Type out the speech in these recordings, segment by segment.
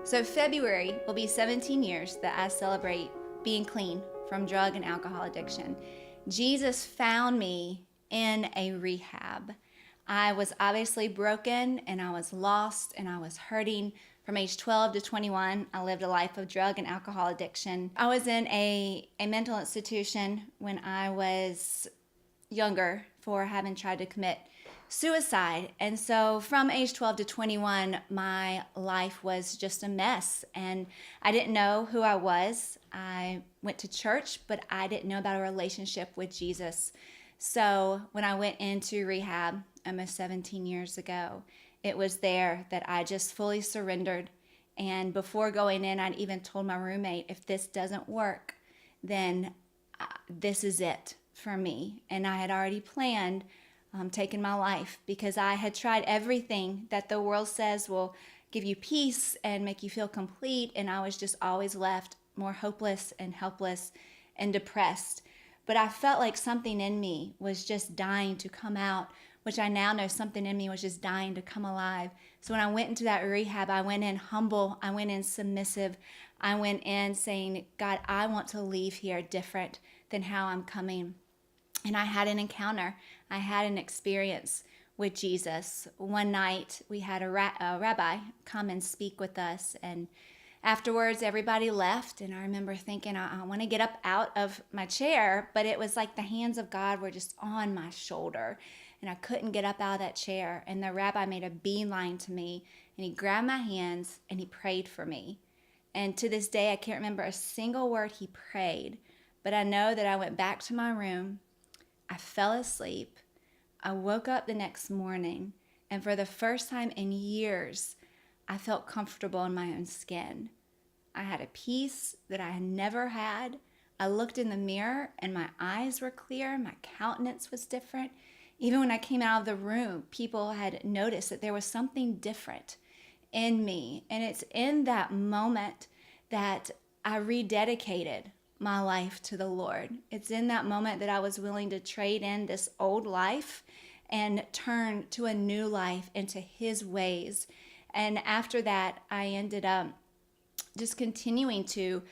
So February will be 17 years that I celebrate being clean from drug and alcohol addiction. Jesus found me in a rehab. I was obviously broken and I was lost and I was hurting. From age 12 to 21, I lived a life of drug and alcohol addiction. I was in a mental institution when I was younger for having tried to commit suicide. And so from age 12 to 21, my life was just a mess. And I didn't know who I was. I went to church, but I didn't know about a relationship with Jesus. So when I went into rehab almost 17 years ago, it was there that I just fully surrendered. And before going in, I'd even told my roommate, if this doesn't work, then this is it for me. And I had already planned taking my life because I had tried everything that the world says will give you peace and make you feel complete. And I was just always left more hopeless and helpless and depressed. But I felt like something in me was just dying to come out, which I now know something in me was just dying to come alive. So when I went into that rehab, I went in humble, I went in submissive, I went in saying, God, I want to leave here different than how I'm coming. And I had an encounter. I had an experience with Jesus. One night we had a rabbi come and speak with us, and afterwards everybody left, and I remember thinking, I want to get up out of my chair, but it was like the hands of God were just on my shoulder, and I couldn't get up out of that chair. And the rabbi made a beeline to me, and he grabbed my hands and he prayed for me. And to this day, I can't remember a single word he prayed, but I know that I went back to my room. I fell asleep. I woke up the next morning, and for the first time in years, I felt comfortable in my own skin. I had a peace that I had never had. I looked in the mirror and my eyes were clear. My countenance was different. Even when I came out of the room, people had noticed that there was something different in me. And it's in that moment that I rededicated my life to the Lord. It's in that moment that I was willing to trade in this old life and turn to a new life into His ways. And after that, I ended up just continuing to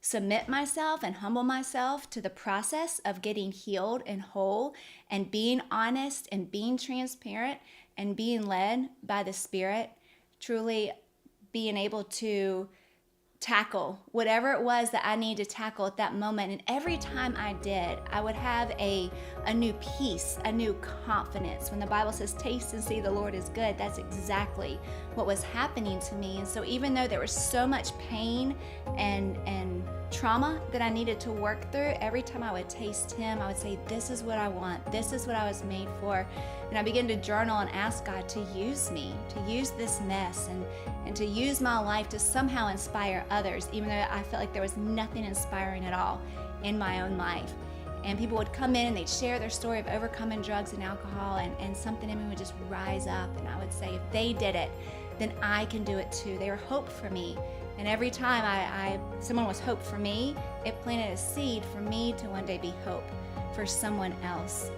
submit myself and humble myself to the process of getting healed and whole and being honest and being transparent and being led by the Spirit, truly being able to tackle whatever it was that I needed to tackle at that moment. And every time I did, I would have a new peace, a new confidence. When the Bible says, taste and see the Lord is good, that's exactly what was happening to me. And so even though there was so much pain and trauma that I needed to work through, every time I would taste Him, I would say, this is what I want. This is what I was made for. And I began to journal and ask God to use me, to use this mess and to use my life to somehow inspire others, even though I felt like there was nothing inspiring at all in my own life. And people would come in and they'd share their story of overcoming drugs and alcohol, and something in me would just rise up, and I would say, if they did it, then I can do it too. They were hope for me. And every time someone was hope for me, it planted a seed for me to one day be hope for someone else.